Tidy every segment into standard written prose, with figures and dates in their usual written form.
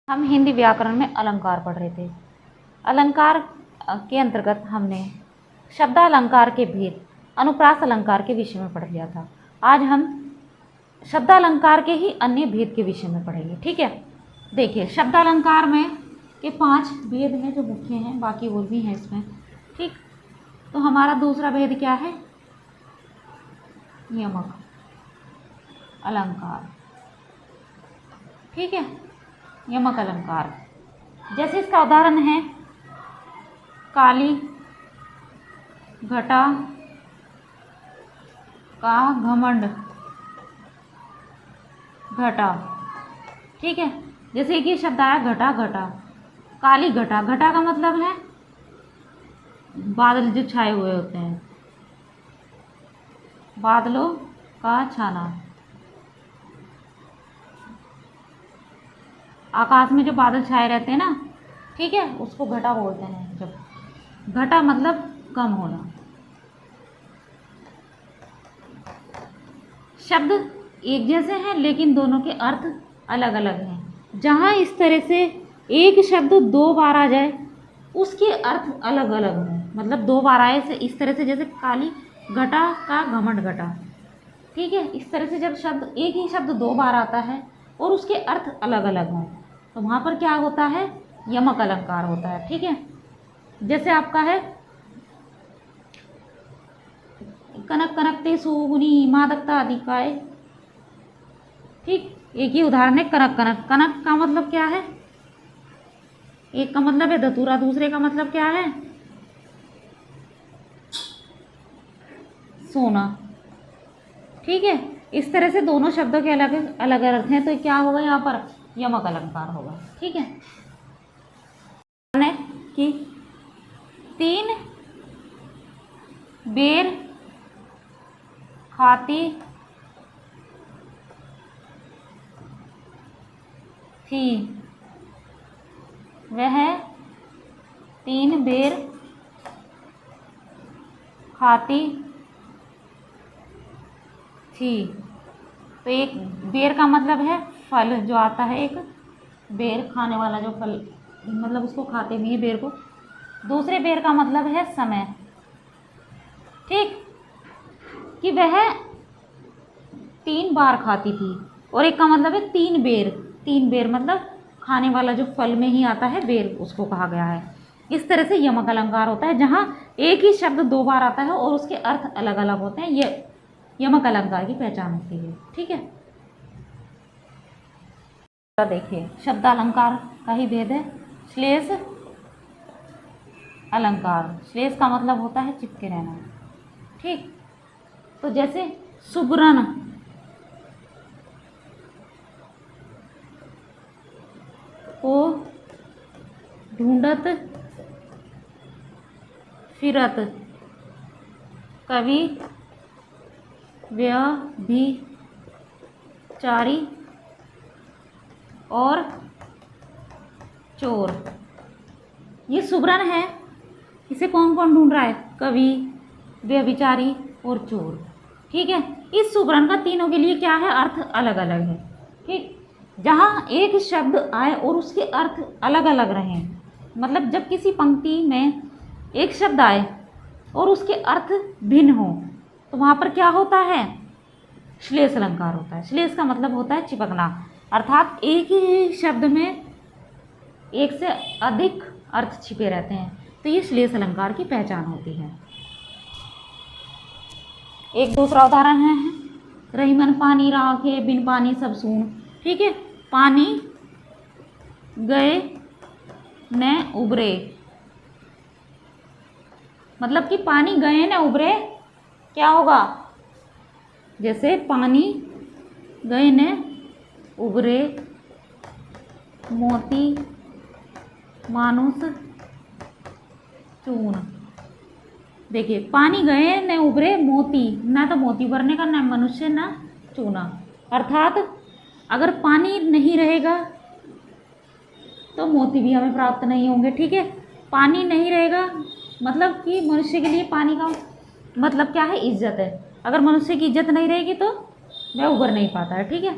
हम हिंदी व्याकरण में अलंकार पढ़ रहे थे। अलंकार के अंतर्गत हमने शब्दालंकार के भेद, अनुप्रास अलंकार के विषय में पढ़ लिया था। आज हम शब्दालंकार के ही अन्य भेद के विषय में पढ़ेंगे। ठीक है, देखिए शब्दालंकार में के 5 भेद हैं जो मुख्य हैं, बाकी और भी हैं इसमें। ठीक, तो हमारा दूसरा भेद क्या है? यमक अलंकार। ठीक है, यमक अलंकार। जैसे इसका उदाहरण है काली घटा का घमंड घटा। ठीक है, जैसे कि शब्द आया घटा घटा, काली घटा। घटा का मतलब है बादल जो छाए हुए होते हैं, बादलों का छाना। आकाश में जो बादल छाए रहते हैं ना, ठीक है, उसको घटा बोलते हैं। जब घटा मतलब कम होना। शब्द एक जैसे हैं लेकिन दोनों के अर्थ अलग अलग हैं। जहाँ इस तरह से एक शब्द 2 बार आ जाए उसके अर्थ अलग अलग हों, मतलब 2 बार आए से इस तरह से, जैसे काली घटा का घमंड घटा। ठीक है, इस तरह से जब शब्द एक ही शब्द 2 बार आता है और उसके अर्थ अलग अलग हों तो वहाँ पर क्या होता है? यमक अलंकार होता है। ठीक है, जैसे आपका है कनक कनकते सुगुनी मादकता अधिकाय। ठीक, एक ही उदाहरण है कनक कनक। कनक का मतलब क्या है? एक का मतलब है धतूरा, दूसरे का मतलब क्या है? सोना। ठीक है, इस तरह से दोनों शब्दों के अलग अलग अर्थ हैं, तो क्या होगा यहाँ पर? यमक अलंकार होगा। ठीक है, कि 3 बेर खाती थी, वह 3 बेर खाती थी। तो एक बेर का मतलब है फल जो आता है, एक बेर खाने वाला जो फल, मतलब उसको खाते भी हैं बेर को। दूसरे बेर का मतलब है समय। ठीक, कि वह 3 बार खाती थी। और एक का मतलब है 3 बेर। 3 बेर मतलब खाने वाला जो फल में ही आता है बेर, उसको कहा गया है। इस तरह से यमक अलंकार होता है, जहाँ एक ही शब्द 2 बार आता है और उसके अर्थ अलग अलग होते हैं। ये यमक अलंकार की पहचान होती है। ठीक है, तो देखिए शब्दालंकार का ही भेद है श्लेष अलंकार। श्लेष का मतलब होता है चिपके रहना। ठीक, तो जैसे सुगरन को ढूंढत फिरत कवि व्यभिचारी और चोर। ये सुगरन है, इसे कौन कौन ढूंढ रहा है? कवि, व्यभिचारी और चोर। ठीक है, इस सुगरन का तीनों के लिए क्या है? अर्थ अलग अलग है। ठीक, जहाँ एक शब्द आए और उसके अर्थ अलग अलग रहें, मतलब जब किसी पंक्ति में एक शब्द आए और उसके अर्थ भिन्न हो तो वहाँ पर क्या होता है? श्लेष अलंकार होता है। श्लेष का मतलब होता है चिपकना, अर्थात एक ही शब्द में एक से अधिक अर्थ छिपे रहते हैं, तो ये श्लेष अलंकार की पहचान होती है। एक दूसरा उदाहरण है रहीमन पानी राखे बिन पानी सब सून। ठीक है, पानी गए न उबरे, मतलब कि पानी गए न उबरे क्या होगा? जैसे पानी गए न उबरे मोती मानुष चून। देखिए पानी गए न उबरे मोती, ना तो मोती भरने का, ना मनुष्य, ना चूना। अर्थात अगर पानी नहीं रहेगा तो मोती भी हमें प्राप्त नहीं होंगे। ठीक है, पानी नहीं रहेगा मतलब कि मनुष्य के लिए पानी का मतलब क्या है? इज्जत है। अगर मनुष्य की इज्जत नहीं रहेगी तो वह उबर नहीं पाता है। ठीक है,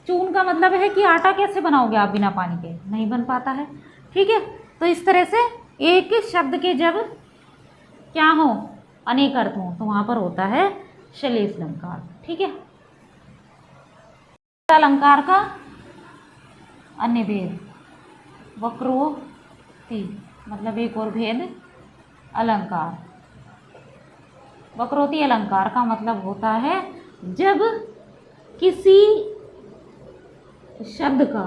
चून का मतलब है कि आटा कैसे बनाओगे आप बिना पानी के, नहीं बन पाता है। ठीक है, तो इस तरह से एक शब्द के जब क्या हो, अनेक अर्थ हो, तो वहाँ पर होता है श्लेष अलंकार। ठीक है, अलंकार का अन्य भेद, वक्रोक्ति मतलब एक और भेद अलंकार। वक्रोक्ति अलंकार का मतलब होता है जब किसी शब्द का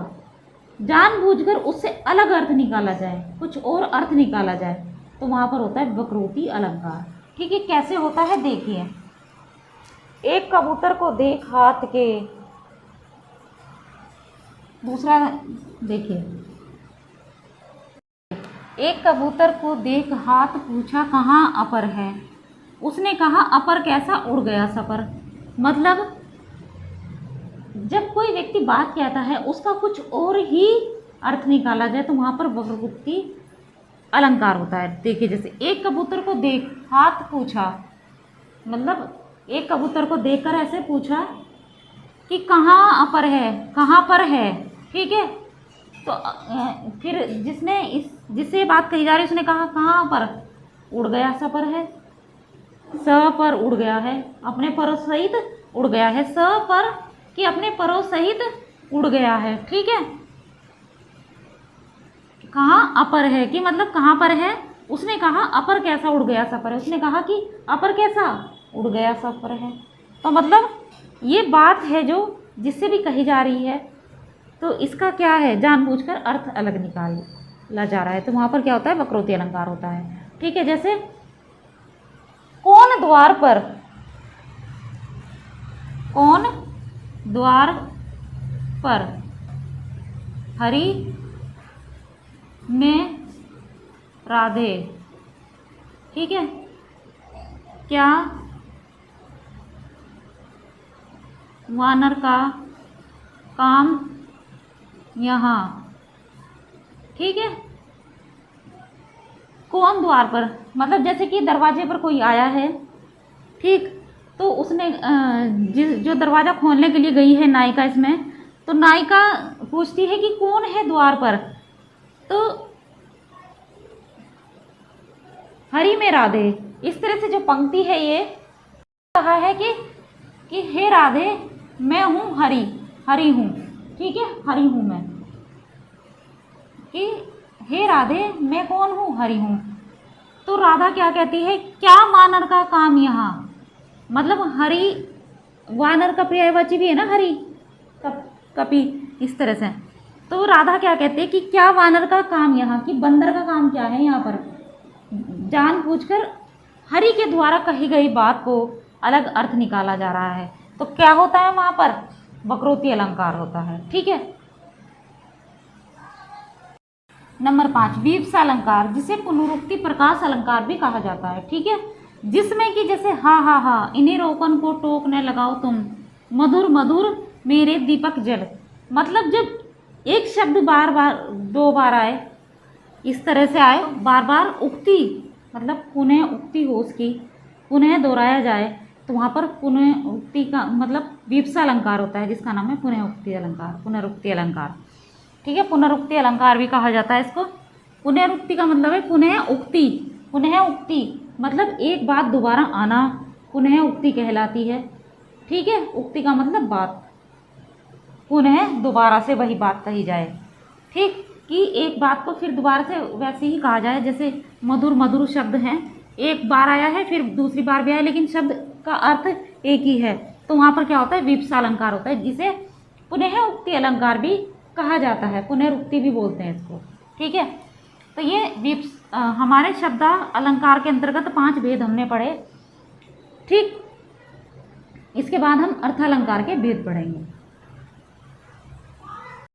जानबूझकर उससे अलग अर्थ निकाला जाए, कुछ और अर्थ निकाला जाए, तो वहाँ पर होता है वक्रोक्ति अलंकार। ठीक है, कैसे होता है देखिए, एक कबूतर को देख हाथ के, दूसरा देखिए, एक कबूतर को देख हाथ पूछा कहाँ अपर है, उसने कहा अपर कैसा उड़ गया सपर। मतलब जब कोई व्यक्ति बात कहता है उसका कुछ और ही अर्थ निकाला जाए तो वहाँ पर वक्रोक्ति अलंकार होता है। देखिए जैसे एक कबूतर को देख हाथ पूछा, मतलब एक कबूतर को देखकर ऐसे पूछा कि कहाँ अपर है, कहाँ पर है। ठीक है, तो फिर जिससे बात कही जा रही है उसने कहा कहाँ पर, उड़ गया स पर है, स पर उड़ गया है, अपने परों सहित उड़ गया है, स पर कि अपने परों सहित उड़ गया है। ठीक है, कहाँ अपर है कि मतलब कहाँ पर है, उसने कहा अपर कैसा उड़ गया सफर है, उसने कहा कि अपर कैसा उड़ गया सफर है। तो मतलब ये बात है जो जिससे भी कही जा रही है, तो इसका क्या है, जानबूझकर अर्थ अलग निकाला जा रहा है, तो वहाँ पर क्या होता है, वक्रोक्ति अलंकार होता है। ठीक है, जैसे कौन द्वार पर, कौन द्वार पर हरि में राधे। ठीक है, क्या वानर का काम यहाँ। ठीक है, कौन द्वार पर मतलब जैसे कि दरवाजे पर कोई आया है, ठीक, तो उसने जो दरवाज़ा खोलने के लिए गई है नायिका इसमें, तो नायिका पूछती है कि कौन है द्वार पर, तो हरि में राधे, इस तरह से जो पंक्ति है ये कहा है कि हे राधे मैं हूँ हरि, हरि हूँ। ठीक है, हरि हूँ मैं, कि हे राधे मैं कौन हूँ, हरि हूँ। तो राधा क्या कहती है, क्या वानर का काम यहाँ, मतलब हरि वानर का पर्यायवाची भी है ना, हरि कपि, इस तरह से। तो राधा क्या कहती है कि क्या वानर का काम यहाँ, कि बंदर का काम क्या है यहाँ पर, जानबूझकर हरि के द्वारा कही गई बात को अलग अर्थ निकाला जा रहा है, तो क्या होता है वहाँ पर, वक्रोक्ति अलंकार होता है। ठीक है, नंबर 5 वीप्सा अलंकार, जिसे पुनरुक्ति प्रकाश अलंकार भी कहा जाता है। ठीक है, जिसमें कि जैसे हा हा हा इन्हें रोकन को टोकने लगाओ तुम, मधुर मधुर मेरे दीपक जल। मतलब जब एक शब्द बार बार दो बार आए, इस तरह से आए, बार बार उक्ति मतलब पुनः उक्ति हो उसकी, पुनः दोहराया जाए, तो वहाँ पर पुनः उक्ति का मतलब वीप्सा अलंकार होता है, जिसका नाम है पुनः उक्ति अलंकार, पुनरुक्ति अलंकार। ठीक है, पुनरुक्ति अलंकार भी कहा जाता है इसको। पुनरुक्ति का मतलब है पुनः उक्ति, पुनः उक्ति मतलब एक बात दोबारा आना, पुनः उक्ति कहलाती है। ठीक है, उक्ति का मतलब बात, पुनः दोबारा से वही बात कही जाए। ठीक, कि एक बात को फिर दोबारा से वैसे ही कहा जाए, जैसे मधुर मधुर शब्द हैं, एक बार आया है फिर दूसरी बार भी आया, लेकिन शब्द का अर्थ एक ही है, तो वहाँ पर क्या होता है, वीप्सा अलंकार होता है, जिसे पुनः उक्ति अलंकार भी कहा जाता है, पुनरुक्ति भी बोलते हैं इसको। ठीक है, तो ये हमारे शब्द अलंकार के अंतर्गत 5 भेद हमने पढ़े। ठीक, इसके बाद हम अर्थालंकार के भेद पढ़ेंगे।